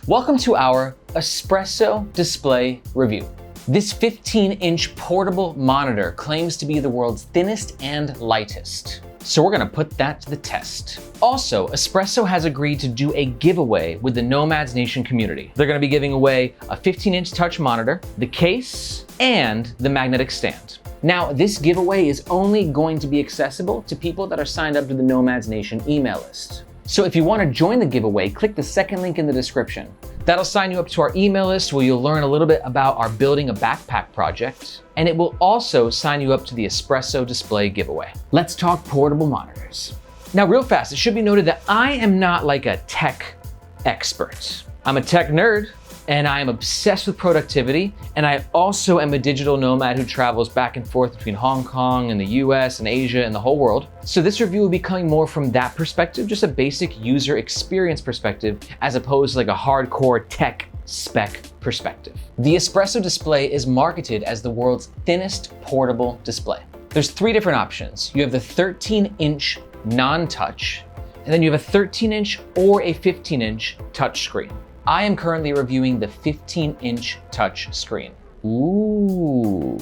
Welcome to our Espresso Display review. This 15-inch portable monitor claims to be the world's thinnest and lightest. So we're gonna put that to the test. Also, Espresso has agreed to do a giveaway with the Nomads Nation community. They're gonna be giving away a 15-inch touch monitor, the case, and the magnetic stand. Now, this giveaway is only going to be accessible to people that are signed up to the Nomads Nation email list. So if you want to join the giveaway, click the second link in the description. That'll sign you up to our email list where you'll learn a little bit about our building a backpack project, and it will also sign you up to the Espresso Display giveaway. Let's talk portable monitors. Now, real fast, it should be noted that I am not like a tech expert. I'm a tech nerd, and I am obsessed with productivity, and I also am a digital nomad who travels back and forth between Hong Kong and the US and Asia and the whole world. So this review will be coming more from that perspective, just a basic user experience perspective, as opposed to like a hardcore tech spec perspective. The Espresso Display is marketed as the world's thinnest portable display. There's three different options. You have the 13-inch non-touch, and then you have a 13-inch or a 15-inch touch screen. I am currently reviewing the 15-inch touch screen. Ooh.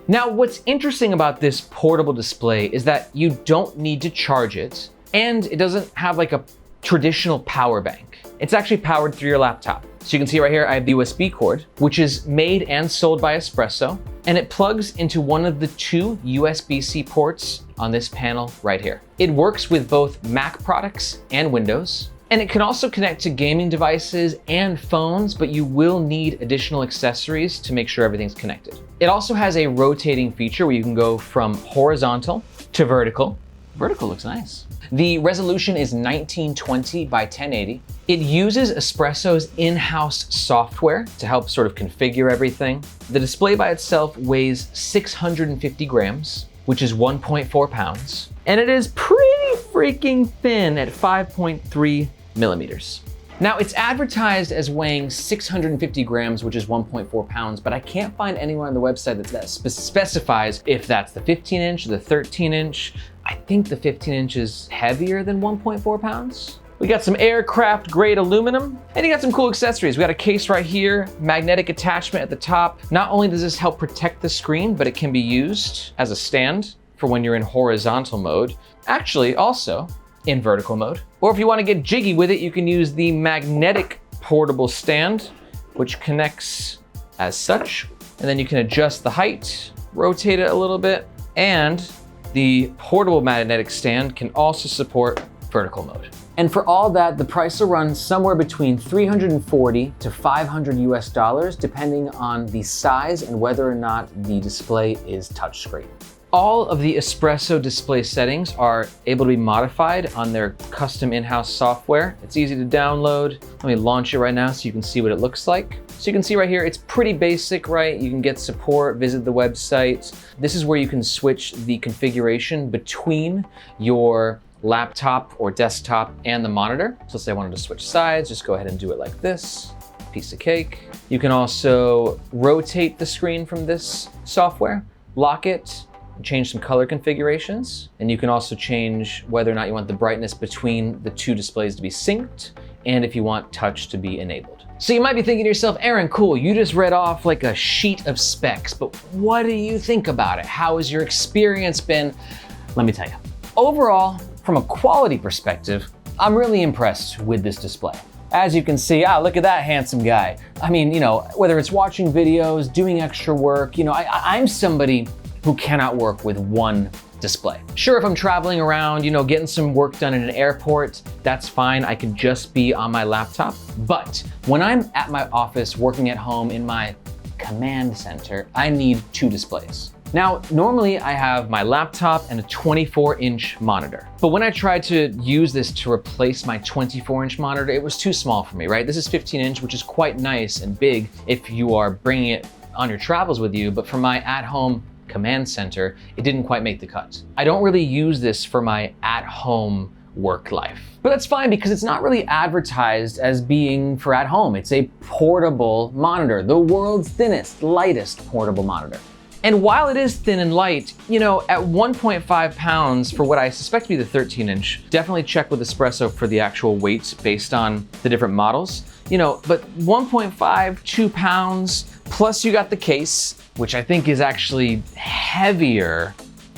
Now, what's interesting about this portable display is that you don't need to charge it, and it doesn't have like a traditional power bank. It's actually powered through your laptop. So you can see right here, I have the USB cord, which is made and sold by Espresso, and it plugs into one of the two USB-C ports on this panel right here. It works with both Mac products and Windows. And it can also connect to gaming devices and phones, but you will need additional accessories to make sure everything's connected. It also has a rotating feature where you can go from horizontal to vertical. Vertical looks nice. The resolution is 1920 by 1080. It uses Espresso's in-house software to help sort of configure everything. The display by itself weighs 650 grams, which is 1.4 pounds. And it is pretty freaking thin at 5.3 millimeters. Now, it's advertised as weighing 650 grams, which is 1.4 pounds, but I can't find anywhere on the website that specifies if that's the 15-inch or the 13-inch. I think the 15-inch is heavier than 1.4 pounds. We got some aircraft grade aluminum, and you got some cool accessories. We got a case right here, magnetic attachment at the top. Not only does this help protect the screen, but it can be used as a stand for when you're in horizontal mode. Actually, also in vertical mode. Or if you want to get jiggy with it, you can use the magnetic portable stand, which connects as such. And then you can adjust the height, rotate it a little bit, and the portable magnetic stand can also support vertical mode. And for all that, the price will run somewhere between $340 to $500 US, depending on the size and whether or not the display is touchscreen. All of the Espresso Display settings are able to be modified on their custom in-house software. It's easy to download. Let me launch it right now so you can see what it looks like. So you can see right here, it's pretty basic, right? You can get support, visit the website. This is where you can switch the configuration between your laptop or desktop and the monitor. So let's say I wanted to switch sides, just go ahead and do it like this. Piece of cake. You can also rotate the screen from this software, lock it, change some color configurations, and you can also change whether or not you want the brightness between the two displays to be synced, and if you want touch to be enabled. So you might be thinking to yourself, Aaron, cool, you just read off like a sheet of specs, but what do you think about it? How has your experience been? Let me tell you. Overall, from a quality perspective, I'm really impressed with this display. As you can see, look at that handsome guy. I mean, whether it's watching videos, doing extra work, I'm somebody who cannot work with one display. Sure, if I'm traveling around, getting some work done in an airport, that's fine. I can just be on my laptop. But when I'm at my office, working at home in my command center, I need two displays. Now, normally I have my laptop and a 24-inch monitor. But when I tried to use this to replace my 24-inch monitor, it was too small for me, right? This is 15-inch, which is quite nice and big if you are bringing it on your travels with you, but for my at-home command center, it didn't quite make the cut. I don't really use this for my at-home work life. But that's fine because it's not really advertised as being for at home. It's a portable monitor, the world's thinnest, lightest portable monitor. And while it is thin and light, you know, at 1.5 pounds for what I suspect to be the 13-inch, definitely check with Espresso for the actual weight based on the different models. You know, but 1.5, 2 pounds, plus you got the case, which I think is actually heavier,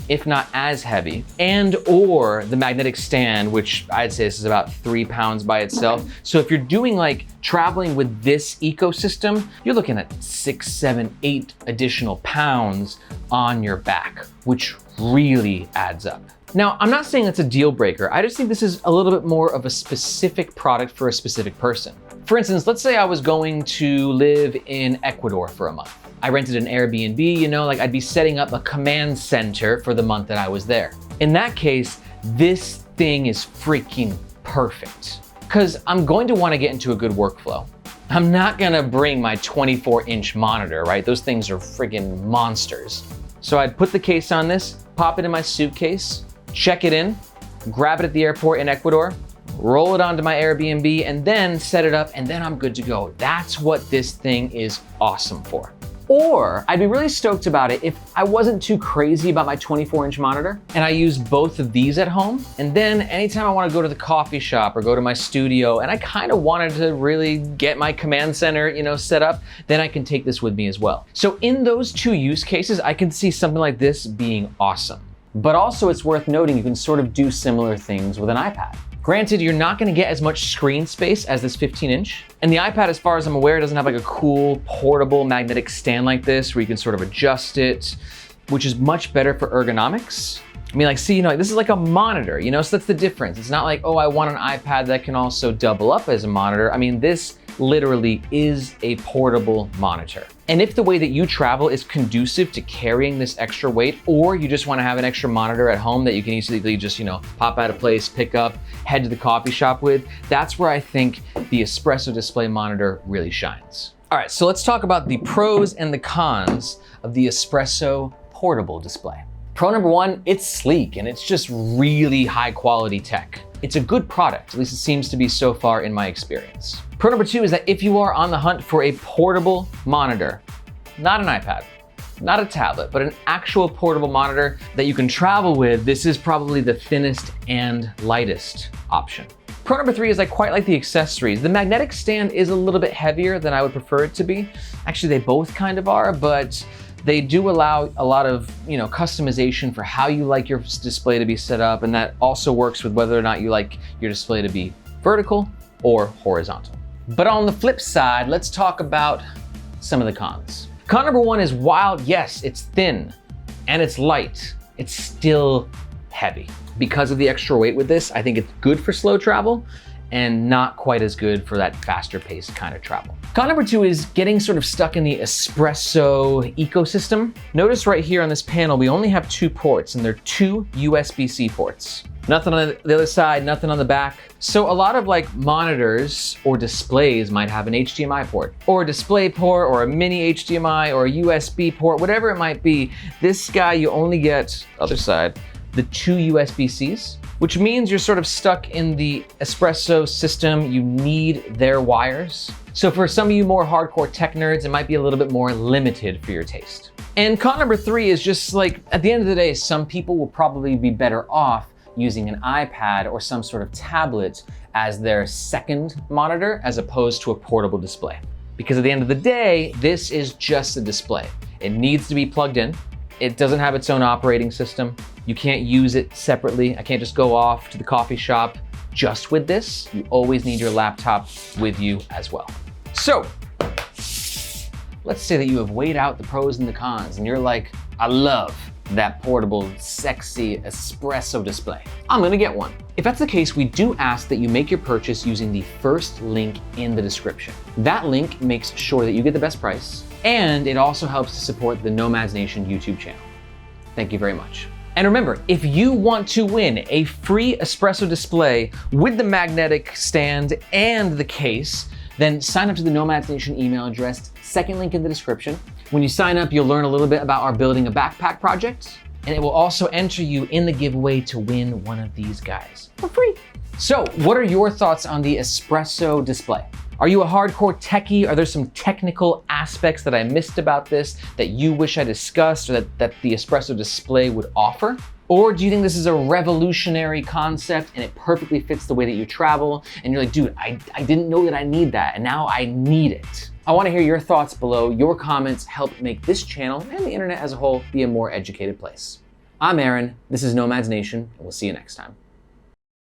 if not as heavy, and or the magnetic stand, which I'd say this is about 3 pounds by itself. So if you're doing like traveling with this ecosystem, you're looking at 6, 7, 8 additional pounds on your back, which really adds up. Now, I'm not saying it's a deal breaker. I just think this is a little bit more of a specific product for a specific person. For instance, let's say I was going to live in Ecuador for a month. I rented an Airbnb, you know, like I'd be setting up a command center for the month that I was there. In that case, this thing is freaking perfect because I'm going to want to get into a good workflow. I'm not gonna bring my 24-inch monitor, right? Those things are freaking monsters. So I'd put the case on this, pop it in my suitcase, check it in, grab it at the airport in Ecuador, roll it onto my Airbnb, and then set it up, and then I'm good to go. That's what this thing is awesome for. Or I'd be really stoked about it if I wasn't too crazy about my 24-inch monitor and I use both of these at home. And then anytime I want to go to the coffee shop or go to my studio and I kind of wanted to really get my command center, you know, set up, then I can take this with me as well. So in those two use cases, I can see something like this being awesome. But also it's worth noting you can sort of do similar things with an iPad. Granted, you're not gonna get as much screen space as this 15-inch. And the iPad, as far as I'm aware, doesn't have like a cool portable magnetic stand like this where you can sort of adjust it, which is much better for ergonomics. I mean, like, see, you know, like, this is like a monitor, you know, so that's the difference. It's not like, oh, I want an iPad that can also double up as a monitor. I mean, this literally is a portable monitor. And if the way that you travel is conducive to carrying this extra weight, or you just want to have an extra monitor at home that you can easily just, you know, pop out of place, pick up, head to the coffee shop with, that's where I think the Espresso Display monitor really shines. All right, so let's talk about the pros and the cons of the Espresso portable display. Pro number one, it's sleek and it's just really high quality tech. It's a good product, at least it seems to be so far in my experience. Pro number two is that if you are on the hunt for a portable monitor, not an iPad, not a tablet, but an actual portable monitor that you can travel with, this is probably the thinnest and lightest option. Pro number three is I quite like the accessories. The magnetic stand is a little bit heavier than I would prefer it to be. Actually, they both kind of are, but they do allow a lot of, you know, customization for how you like your display to be set up, and that also works with whether or not you like your display to be vertical or horizontal. But on the flip side, let's talk about some of the cons. Con number one is while, yes, it's thin and it's light, it's still heavy. Because of the extra weight with this, I think it's good for slow travel and not quite as good for that faster paced kind of travel. Con number two is getting sort of stuck in the Espresso ecosystem. Notice right here on this panel, we only have 2 ports and they're 2 USB-C ports. Nothing on the other side, nothing on the back. So a lot of like monitors or displays might have an HDMI port or a display port or a mini HDMI or a USB port, whatever it might be. This guy, you only get, other side, the 2 USB-Cs, which means you're sort of stuck in the Espresso system. You need their wires. So for some of you more hardcore tech nerds, it might be a little bit more limited for your taste. And con number three is just like, at the end of the day, some people will probably be better off using an iPad or some sort of tablet as their second monitor as opposed to a portable display. Because at the end of the day, this is just a display. It needs to be plugged in. It doesn't have its own operating system. You can't use it separately. I can't just go off to the coffee shop just with this. You always need your laptop with you as well. So, let's say that you have weighed out the pros and the cons and you're like, I love that portable, sexy Espresso display. I'm gonna get one. If that's the case, we do ask that you make your purchase using the first link in the description. That link makes sure that you get the best price, and it also helps to support the Nomads Nation YouTube channel. Thank you very much. And remember, if you want to win a free Espresso display with the magnetic stand and the case, then sign up to the Nomads Nation email address, second link in the description. When you sign up, you'll learn a little bit about our building a backpack project, and it will also enter you in the giveaway to win one of these guys for free. So what are your thoughts on the Espresso display? Are you a hardcore techie? Are there some technical aspects that I missed about this that you wish I discussed or that the Espresso Display would offer? Or do you think this is a revolutionary concept and it perfectly fits the way that you travel and you're like, dude, I didn't know that I need that and now I need it? I wanna hear your thoughts below. Your comments help make this channel and the internet as a whole be a more educated place. I'm Aaron, this is Nomads Nation, and we'll see you next time.